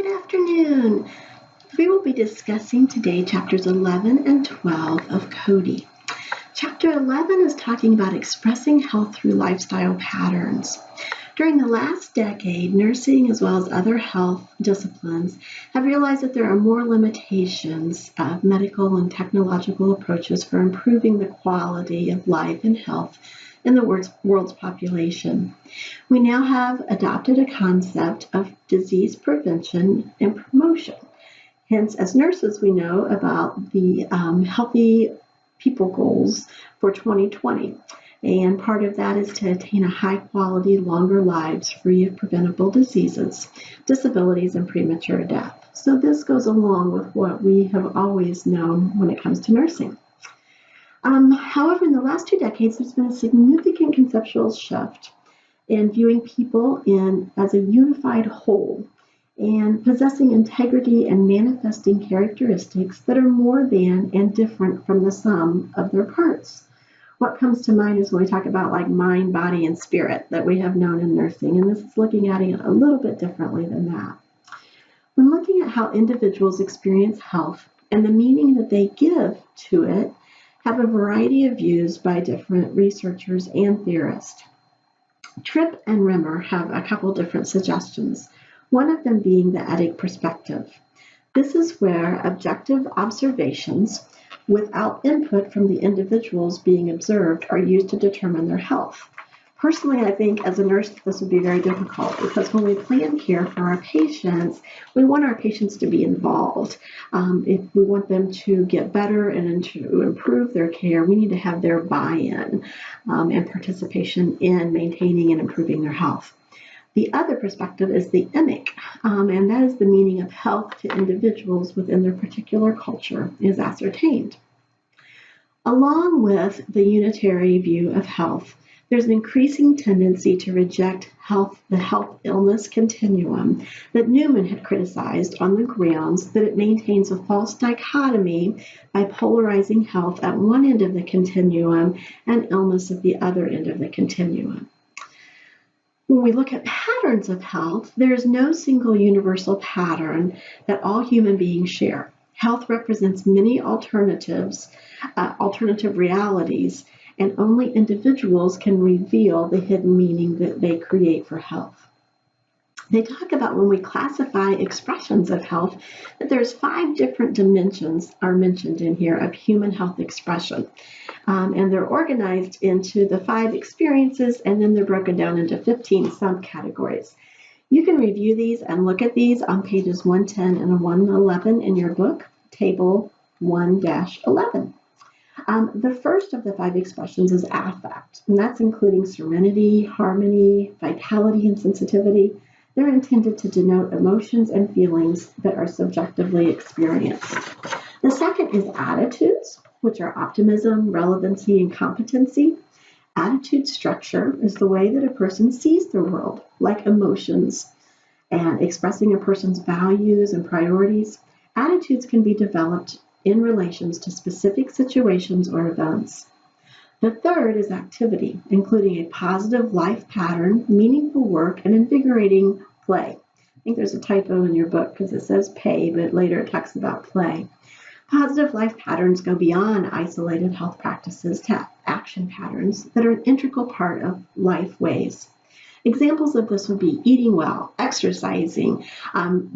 Good afternoon. We will be discussing today chapters 11 and 12 of Cody. Chapter 11 is talking about expressing health through lifestyle patterns. During the last decade, nursing as well as other health disciplines have realized that there are more limitations of medical and technological approaches for improving the quality of life and health in the world's population. We now have adopted a concept of disease prevention and promotion. Hence, as nurses, we know about the Healthy People Goals for 2020. And part of that is to attain a high-quality, longer lives free of preventable diseases, disabilities, and premature death. So this goes along with what we have always known when it comes to nursing. However, in the last 2 decades, there's been a significant conceptual shift in viewing people as a unified whole and possessing integrity and manifesting characteristics that are more than and different from the sum of their parts. What comes to mind is when we talk about like mind, body, and spirit that we have known in nursing, and this is looking at it a little bit differently than that. When looking at how individuals experience health and the meaning that they give to it, have a variety of views by different researchers and theorists. Tripp and Rimmer have a couple different suggestions, one of them being the etic perspective. This is where objective observations without input from the individuals being observed are used to determine their health. Personally, I think as a nurse, this would be very difficult because when we plan care for our patients, we want our patients to be involved. If we want them to get better and to improve their care, we need to have their buy-in and participation in maintaining and improving their health. The other perspective is the emic, and that is the meaning of health to individuals within their particular culture is ascertained. Along with the unitary view of health, there's an increasing tendency to reject the health-illness continuum that Newman had criticized on the grounds that it maintains a false dichotomy by polarizing health at one end of the continuum and illness at the other end of the continuum. When we look at patterns of health, there is no single universal pattern that all human beings share. Health represents many alternative realities, and only individuals can reveal the hidden meaning that they create for health. They talk about when we classify expressions of health, that there's 5 different dimensions are mentioned in here of human health expression. And they're organized into the 5 experiences, and then they're broken down into 15 subcategories. You can review these and look at these on pages 110 and 111 in your book, table 1-11. The first of the 5 expressions is affect, and that's including serenity, harmony, vitality, and sensitivity. They're intended to denote emotions and feelings that are subjectively experienced. The second is attitudes, which are optimism, relevancy, and competency. Attitude structure is the way that a person sees the world, like emotions, and expressing a person's values and priorities. Attitudes can be developed in relations to specific situations or events. The third is activity, including a positive life pattern, meaningful work, and invigorating play. I think there's a typo in your book because it says pay, but later it talks about play. Positive life patterns go beyond isolated health practices to action patterns that are an integral part of life ways. Examples of this would be eating well, exercising,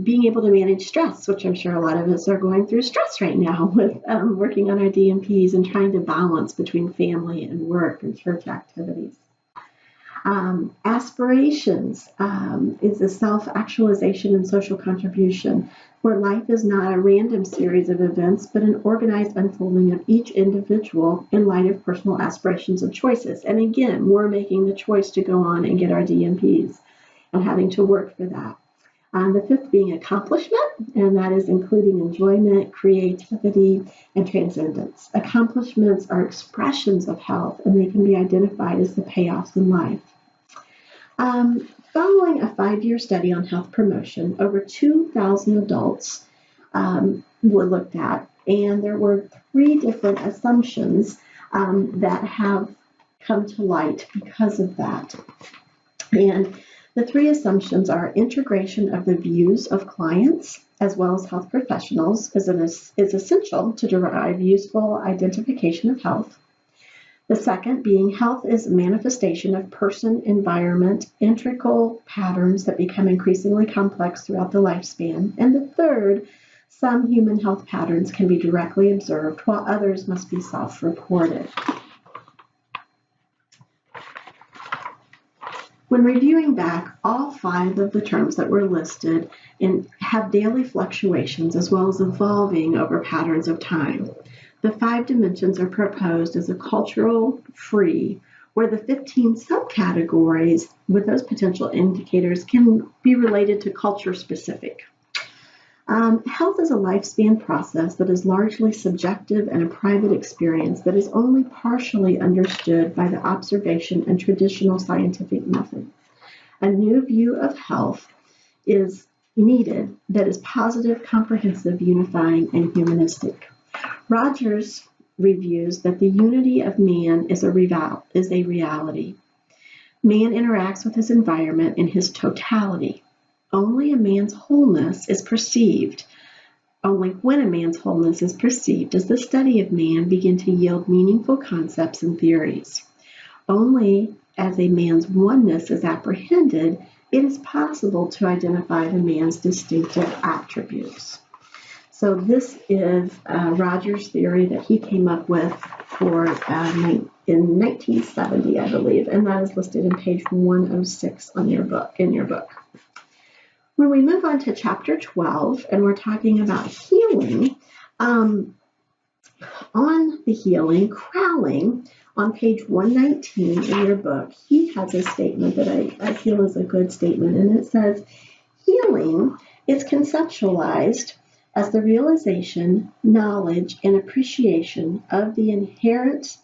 being able to manage stress, which I'm sure a lot of us are going through stress right now with working on our DMPs and trying to balance between family and work and church activities. Aspirations is a self-actualization and social contribution, where life is not a random series of events, but an organized unfolding of each individual in light of personal aspirations and choices. And again, we're making the choice to go on and get our DMPs and having to work for that. The fifth being accomplishment, and that is including enjoyment, creativity, and transcendence. Accomplishments are expressions of health, and they can be identified as the payoffs in life. Following a 5-year study on health promotion, over 2,000 adults were looked at, and there were 3 different assumptions that have come to light because of that. And The three assumptions are integration of the views of clients as well as health professionals is essential to derive useful identification of health. The second being health is a manifestation of person-environment integral patterns that become increasingly complex throughout the lifespan. And the third, some human health patterns can be directly observed while others must be self-reported. When reviewing back, all 5 of the terms that were listed have daily fluctuations as well as evolving over patterns of time. The 5 dimensions are proposed as a cultural free, where the 15 subcategories with those potential indicators can be related to culture specific. Health is a lifespan process that is largely subjective and a private experience that is only partially understood by the observation and traditional scientific method. A new view of health is needed that is positive, comprehensive, unifying, and humanistic. Rogers reviews that the unity of man is a reality. Man interacts with his environment in his totality. Only when a man's wholeness is perceived does the study of man begin to yield meaningful concepts and theories. Only as a man's oneness is apprehended, it is possible to identify the man's distinctive attributes. So this is Rogers' theory that he came up with in 1970, I believe, and that is listed in page 106 in your book. When we move on to chapter 12, and we're talking about healing, on the healing, Crowling, on page 119 in your book, he has a statement that I feel is a good statement, and it says, healing is conceptualized as the realization, knowledge, and appreciation of the inherent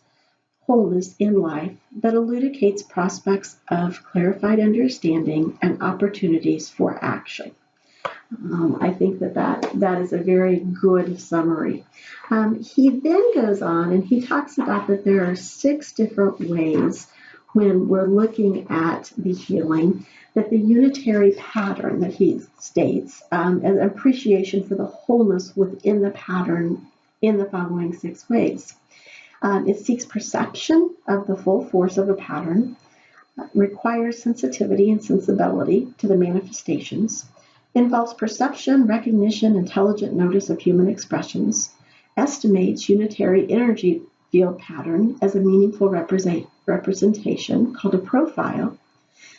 wholeness in life that elucidates prospects of clarified understanding and opportunities for action. I think that is a very good summary. He then goes on and he talks about that there are 6 different ways when we're looking at the healing, that the unitary pattern that he states, an appreciation for the wholeness within the pattern in the following 6 ways. It seeks perception of the full force of a pattern, requires sensitivity and sensibility to the manifestations, involves perception, recognition, intelligent notice of human expressions, estimates unitary energy field pattern as a meaningful representation called a profile.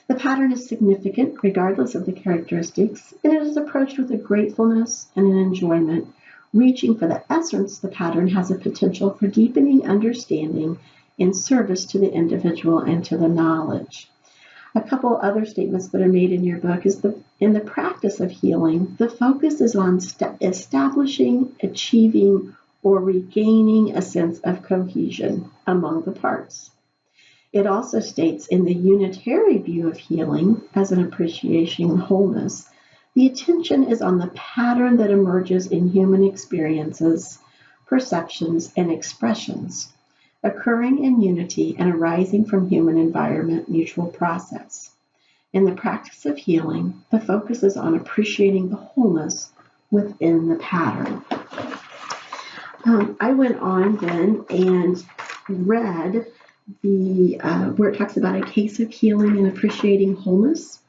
The pattern is significant regardless of the characteristics, and it is approached with a gratefulness and an enjoyment. Reaching for the essence, the pattern has a potential for deepening understanding in service to the individual and to the knowledge. A couple other statements that are made in your book is in the practice of healing, the focus is on establishing, achieving, or regaining a sense of cohesion among the parts. It also states in the unitary view of healing as an appreciation of wholeness, the attention is on the pattern that emerges in human experiences, perceptions, and expressions, occurring in unity and arising from human environment mutual process. In the practice of healing, the focus is on appreciating the wholeness within the pattern. I went on then and read where it talks about a case of healing and appreciating wholeness.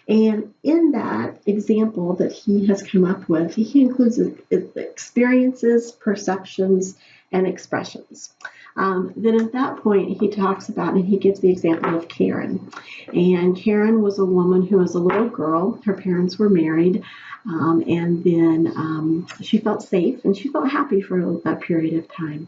And in that example that he has come up with, he includes experiences, perceptions, and expressions. Then at that point, he talks about, and he gives the example of Karen. And Karen was a woman who was a little girl. Her parents were married. And then she felt safe and she felt happy for a period of time.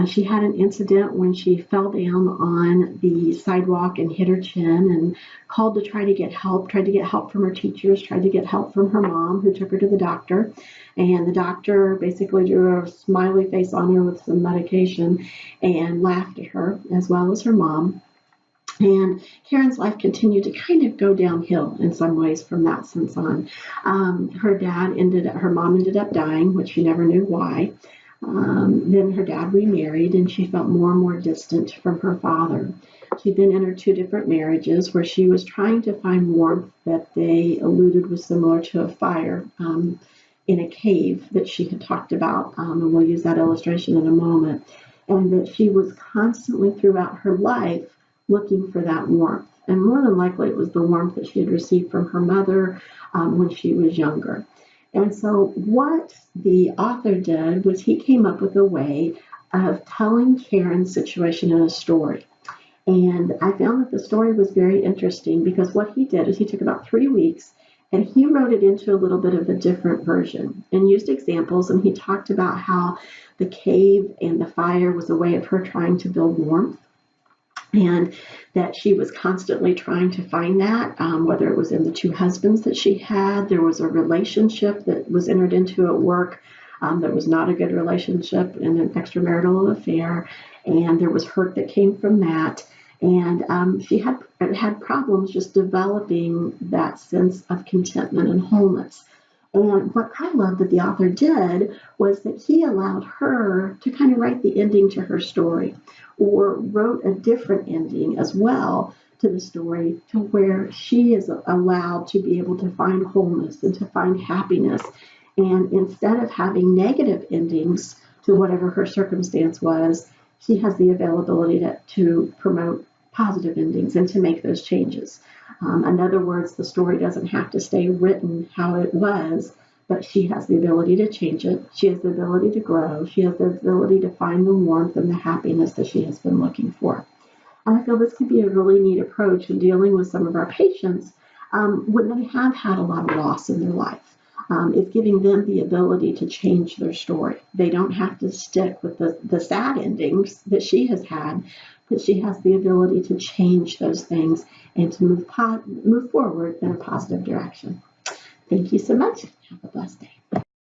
She had an incident when she fell down on the sidewalk and hit her chin and called to try to get help, tried to get help from her teachers, tried to get help from her mom, who took her to the doctor. And the doctor basically drew a smiley face on her with some medication and laughed at her, as well as her mom. And Karen's life continued to kind of go downhill in some ways from that sense on. Her mom ended up dying, which she never knew why. Then her dad remarried, and she felt more and more distant from her father. She then entered 2 different marriages where she was trying to find warmth that they alluded was similar to a fire in a cave that she had talked about, and we'll use that illustration in a moment, and that she was constantly throughout her life looking for that warmth. And more than likely, it was the warmth that she had received from her mother when she was younger. And so what the author did was he came up with a way of telling Karen's situation in a story. And I found that the story was very interesting because what he did is he took about 3 weeks and he wrote it into a little bit of a different version and used examples. And he talked about how the cave and the fire was a way of her trying to build warmth, and that she was constantly trying to find that, whether it was in the 2 husbands that she had. There was a relationship that was entered into at work that was not a good relationship and an extramarital affair, and there was hurt that came from that. And she had problems just developing that sense of contentment and wholeness. And what I love that the author did was that he allowed her to kind of write the ending to her story, or wrote a different ending as well to the story, to where she is allowed to be able to find wholeness and to find happiness. And instead of having negative endings to whatever her circumstance was, she has the availability to promote positive endings and to make those changes. In other words, the story doesn't have to stay written how it was, but she has the ability to change it. She has the ability to grow. She has the ability to find the warmth and the happiness that she has been looking for. And I feel this could be a really neat approach in dealing with some of our patients when they have had a lot of loss in their life. It's giving them the ability to change their story. They don't have to stick with the sad endings that she has had, but she has the ability to change those things and to move forward in a positive direction. Thank you so much. Have a blessed day.